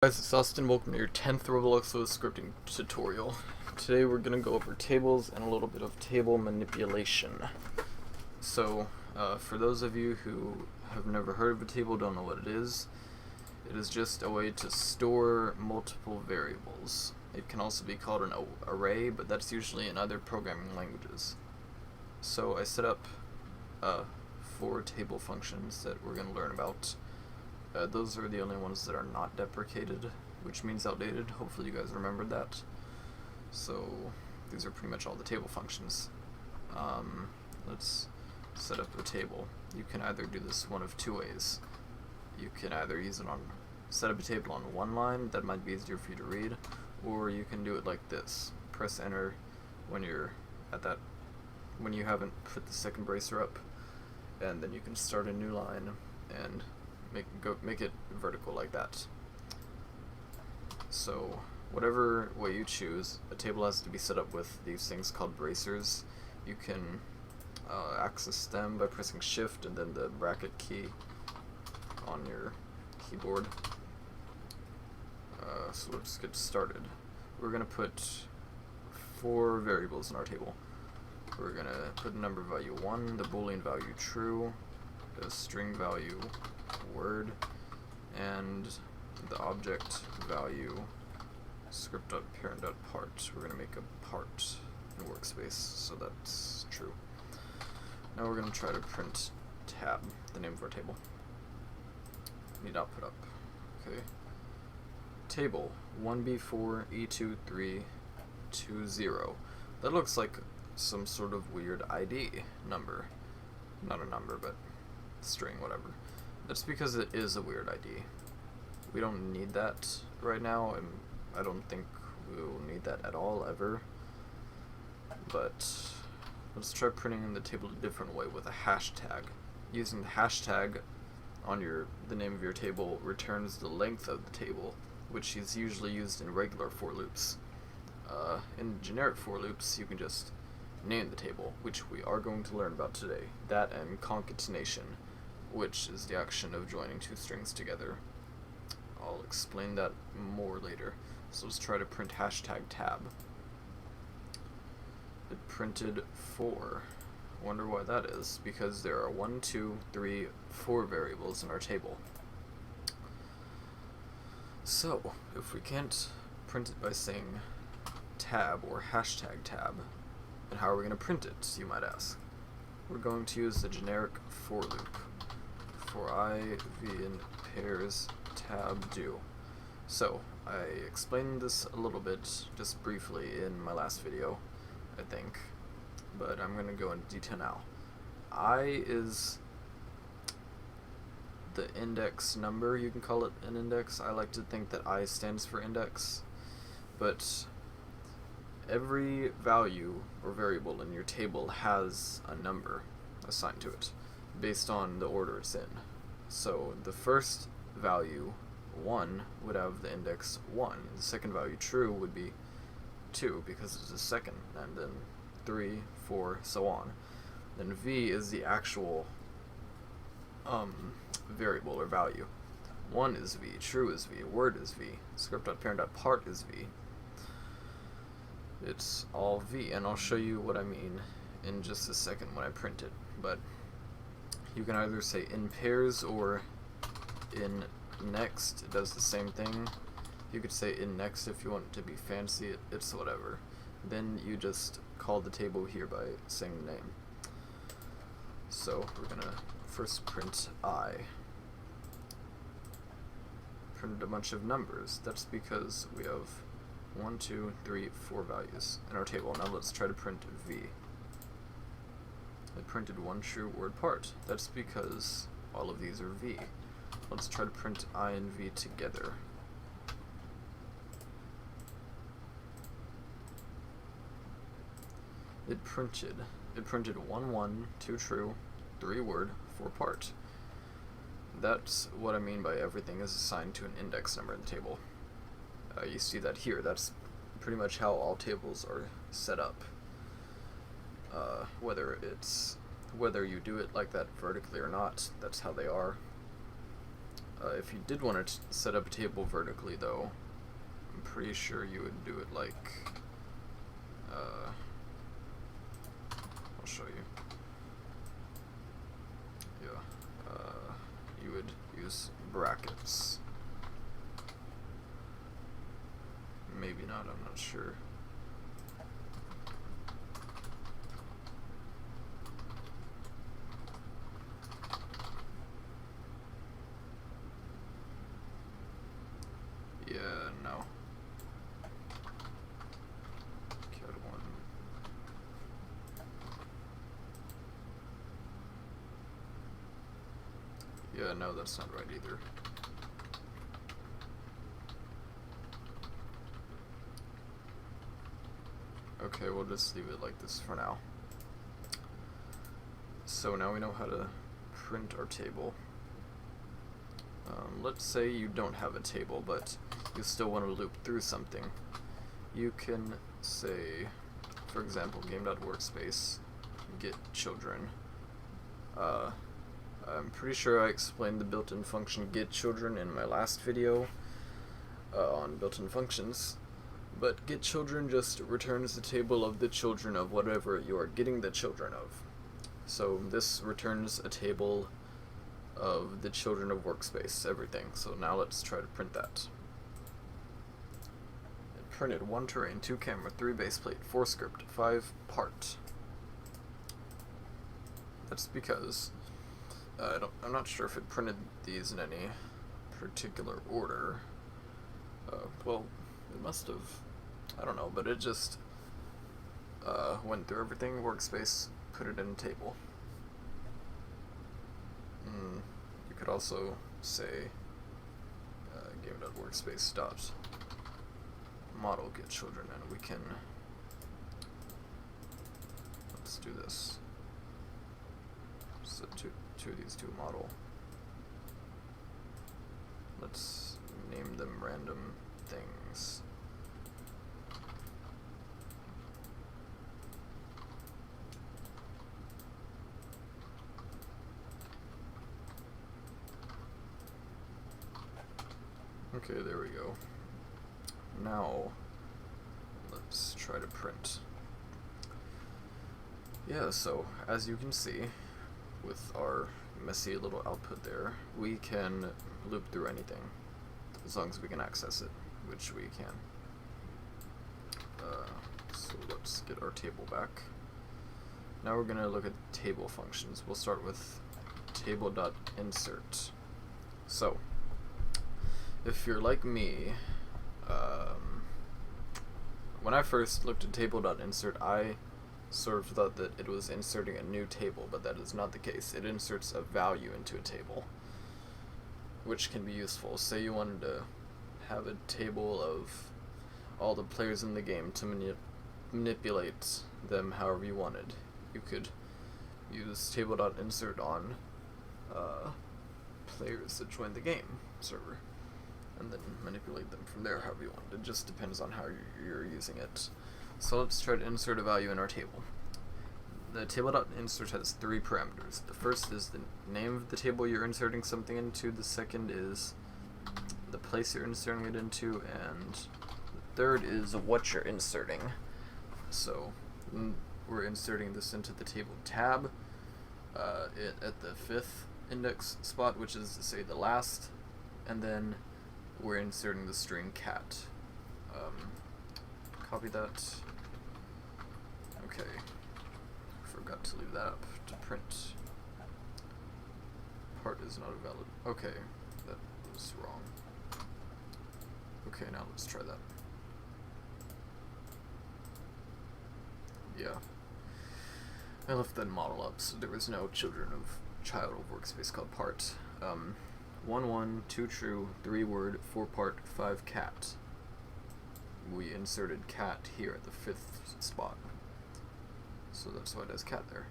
Guys, it's Austin. Welcome to your 10th Roblox scripting tutorial. Today we're going to go over tables and a little bit of table manipulation. So, for those of you who have never heard of a table, don't know what it is just a way to store multiple variables. It can also be called an array, but that's usually in other programming languages. So I set up 4 table functions that we're going to learn about. Those are the only ones that are not deprecated, which means outdated. Hopefully you guys remembered that. So these are pretty much all the table functions. Let's set up a table. You can either do this one of 2 ways. You can either set up a table on one line, that might be easier for you to read, or you can do it like this. Press enter when you're at that, when you haven't put the second bracer up, and then you can start a new line and make it vertical like that. So whatever way you choose, a table has to be set up with these things called bracers. You can access them by pressing shift and then the bracket key on your keyboard. So let's get started. We're going to put 4 variables in our table. We're going to put the number value 1, the boolean value true, the string value word, and the object value script.parent.part. We're going to make a part in workspace, so that's true. Now we're going to try to print tab, the name of our table. Need output up. Okay. Table 1b4e2320. That looks like some sort of weird ID number. Not a number, but string, whatever. That's because it is a weird ID. We don't need that right now, and I don't think we will need that at all, ever. But let's try printing the table a different way with a hashtag. Using the hashtag on the name of your table returns the length of the table, which is usually used in regular for loops. In generic for loops, you can just name the table, which we are going to learn about today. That and concatenation, which is the action of joining 2 strings together. I'll explain that more later. So let's try to print hashtag tab. It printed 4. Wonder why that is, because there are 1, 2, 3, 4 variables in our table. So, if we can't print it by saying tab or hashtag tab, then how are we going to print it, you might ask? We're going to use the generic for loop. For I, v in pairs, tab do. So, I explained this a little bit, just briefly, in my last video, I think, but I'm going to go into detail now. I is the index number, you can call it an index. I like to think that I stands for index, but every value or variable in your table has a number assigned to it based on the order it's in. So the first value, 1, would have the index 1. The second value, true, would be 2 because it's the second, and then 3, 4, so on. Then v is the actual variable or value. 1 is v, true is v, word is v, script.parent.part is v. It's all v, and I'll show you what I mean in just a second when I print it. But you can either say in pairs or in next. It does the same thing. You could say in next if you want it to be fancy. It's whatever. Then you just call the table here by saying the name. So we're gonna first print I. Print a bunch of numbers. That's because we have 1, 2, 3, 4 values in our table. Now let's try to print v. It printed 1 true word part. That's because all of these are v. Let's try to print I and v together. It printed 1, 1, 2 true, 3 word, 4 part. That's what I mean by everything is assigned to an index number in the table. You see that here. That's pretty much how all tables are set up. Whether you do it like that vertically or not, that's how they are. If you did want to set up a table vertically, though, I'm pretty sure you would do it like, I'll show you. Yeah, you would use brackets. Maybe not, I'm not sure. Yeah, no. Cat one. Yeah, no, that's not right either. Okay, we'll just leave it like this for now. So now we know how to print our table. Let's say you don't have a table, but you still want to loop through something. You can say, for example, game.workspace, get children. I'm pretty sure I explained the built-in function get children in my last video on built-in functions, but get children just returns the table of the children of whatever you are getting the children of. So this returns a table of the children of workspace, everything. So now let's try to print that. It printed 1 terrain, 2 camera, 3 baseplate, 4 script, 5 part. That's because I'm not sure if it printed these in any particular order. Well, it must have. I don't know, but it just went through everything, workspace, put it in a table. You could also say game.workspace dot model get children, and we can, let's do this. So two of these to a model. Let's name them random things. Okay, there we go. Now, let's try to print. Yeah, so, as you can see, with our messy little output there, we can loop through anything, as long as we can access it, which we can. So let's get our table back. Now we're going to look at table functions. We'll start with table.insert. So, if you're like me, when I first looked at table.insert, I sort of thought that it was inserting a new table, but that is not the case. It inserts a value into a table, which can be useful. Say you wanted to have a table of all the players in the game to manipulate them however you wanted. You could use table.insert on players that join the game server, and then manipulate them from there however you want. It just depends on how you're using it. So let's try to insert a value in our table. The table.insert has 3 parameters. The first is the name of the table you're inserting something into, the second is the place you're inserting it into, and the third is what you're inserting. So we're inserting this into the table tab at the 5th index spot, which is to say the last, and then we're inserting the string cat. Copy that. Okay, forgot to leave that up to print. Part is not valid. Okay, that was wrong. Okay, now let's try that. Yeah, I left that model up, so there was no children of child of workspace called part. 1 1 2 true 3 word 4 part 5 cat. We inserted cat here at the 5th spot, so that's why it has cat there.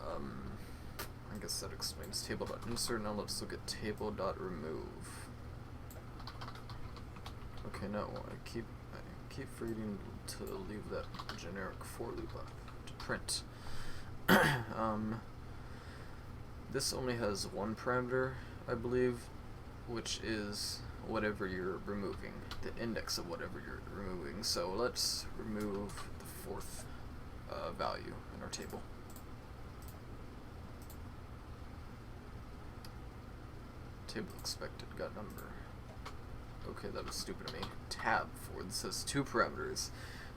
I guess that explains table.insert. Now let's look at table.remove. Okay, no, I keep forgetting to leave that generic for loop up to print. This only has 1 parameter, I believe, which is whatever you're removing, the index of whatever you're removing. So let's remove the fourth value in our table. Table expected got number. Okay, that was stupid of me. Tab 4, this says 2 parameters.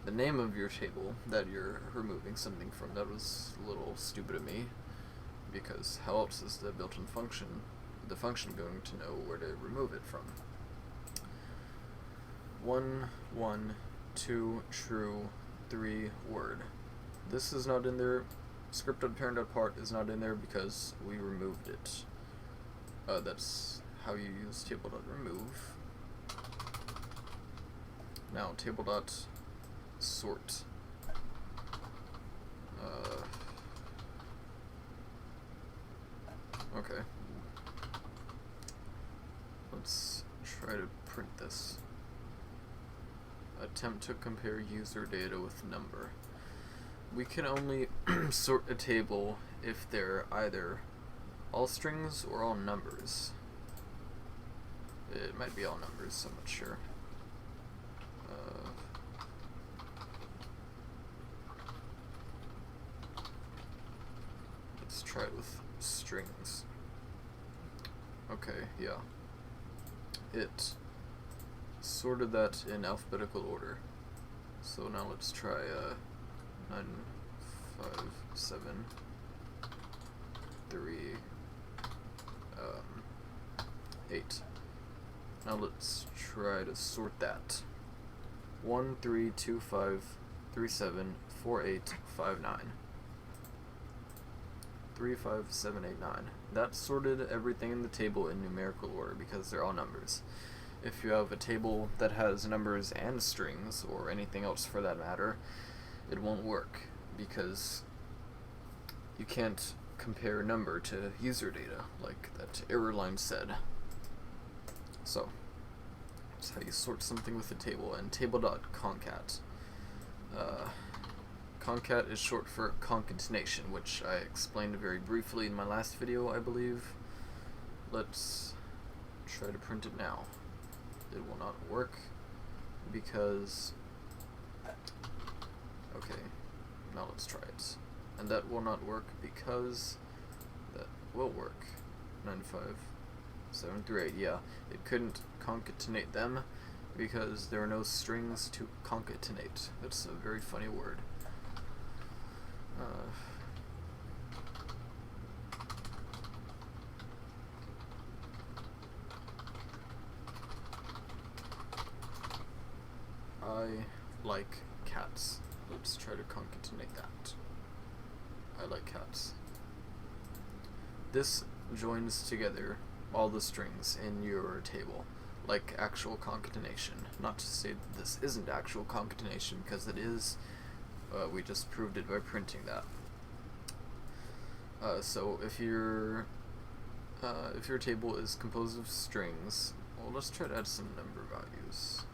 The name of your table that you're removing something from, that was a little stupid of me, because how else is the built-in function, the function, going to know where to remove it from? 1, 1, 2, true, 3, word. This is not in there. Script.parent.part is not in there because we removed it. That's how you use table.remove. Now table.sort. Okay. Let's try to print this. Attempt to compare user data with number. We can only sort a table if they're either all strings or all numbers. It might be all numbers, I'm not sure. Let's try it with strings. Okay, yeah. It sorted that in alphabetical order. So now let's try 9, 5, 7, 3, 8. Now let's try to sort that. 1, 3, 2, 5, 3, 7, 4, 8, 5, 9. 3, 5, 7, 8, 9. That sorted everything in the table in numerical order because they're all numbers. If you have a table that has numbers and strings, or anything else for that matter, it won't work because you can't compare number to user data, like that error line said. So that's how you sort something with a table. And table.concat. Concat is short for concatenation, which I explained very briefly in my last video, I believe. Let's try to print it now. It will not work because... Okay, now let's try it. And that will not work because that will work. 9, 5, 7, 3, 8. Yeah, it couldn't concatenate them because there are no strings to concatenate. That's a very funny word. I like cats. Let's try to concatenate that. I like cats. This joins together all the strings in your table, like actual concatenation. Not to say that this isn't actual concatenation, because it is. We just proved it by printing that. So if your table is composed of strings, well, let's try to add some number values.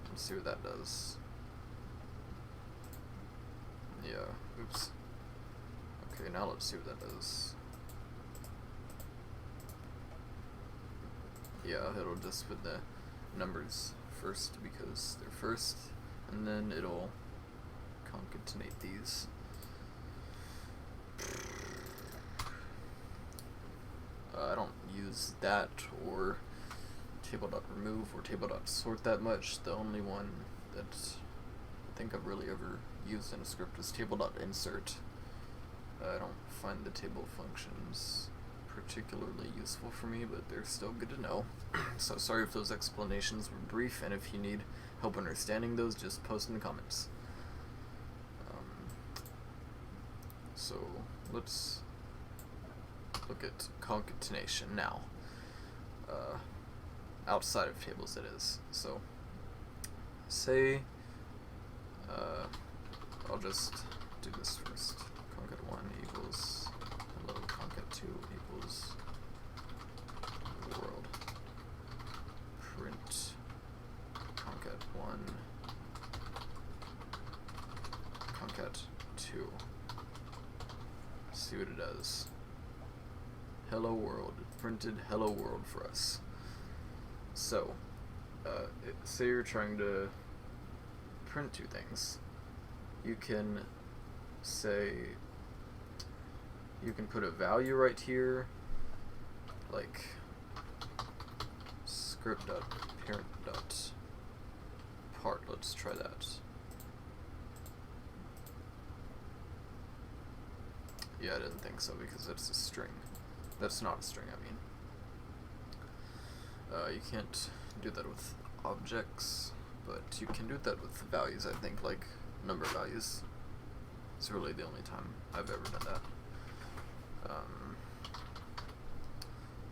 Let's see what that does. Yeah, oops. Okay, now let's see what that does. Yeah, it'll just put the numbers first because they're first, and then it'll concatenate these. I don't use that or table.remove or table.sort that much. The only one that I think I've really ever used in a script is table.insert. I don't find the table functions particularly useful for me, but they're still good to know. So sorry if those explanations were brief, and if you need help understanding those, just post in the comments. So let's look at concatenation now. Outside of tables, it is. So say I'll just do this first. Concat1 equals hello, concat2 equals world. Print concat1 concat2. See what it does. hello world. It printed hello world for us. So, say you're trying to print two things. You can say, you can put a value right here, like script.parent.part. Let's try that. Yeah, I didn't think so because that's a string. That's not a string, I mean. You can't do that with objects, but you can do that with values, I think, like number values. It's really the only time I've ever done that.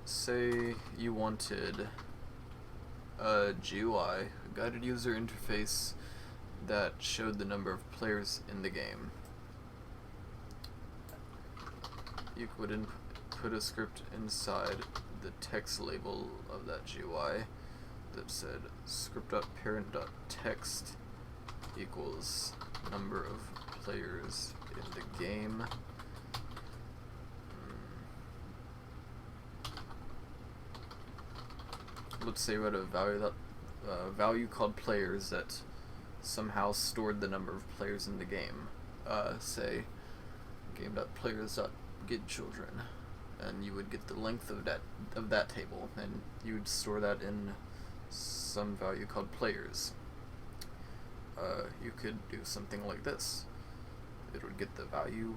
Say you wanted a GUI, a guided user interface, that showed the number of players in the game. You would put a script inside the text label of that GUI that said script.parent.text equals number of players in the game. Let's say we had a value called players that somehow stored the number of players in the game. Say game.players.getChildren, and you would get the length of that table, and you would store that in some value called players. You could do something like this. It would get the value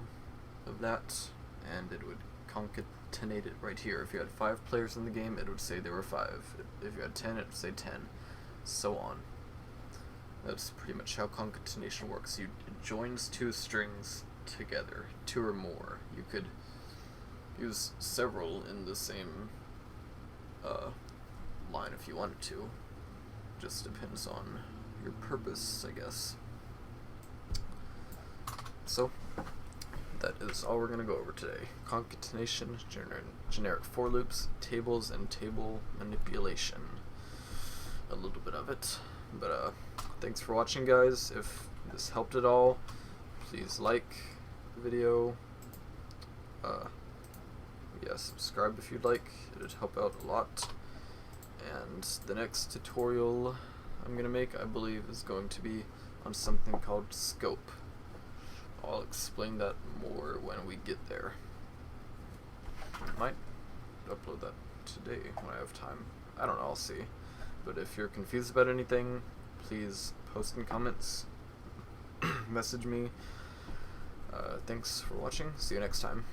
of that, and it would concatenate it right here. If you had 5 players in the game, it would say there were 5. If you had 10, it would say 10, so on. That's pretty much how concatenation works. It joins 2 strings together, 2 or more. You could use several in the same line if you wanted to. Just depends on your purpose, I guess. So, that is all we're going to go over today. Concatenation, generic for loops, tables, and table manipulation. A little bit of it. But thanks for watching, guys. If this helped at all, please like the video. Yeah, subscribe if you'd like. It would help out a lot. And the next tutorial I'm going to make, I believe, is going to be on something called scope. I'll explain that more when we get there. I might upload that today when I have time. I don't know, I'll see. But if you're confused about anything, please post in comments, message me. Thanks for watching. See you next time.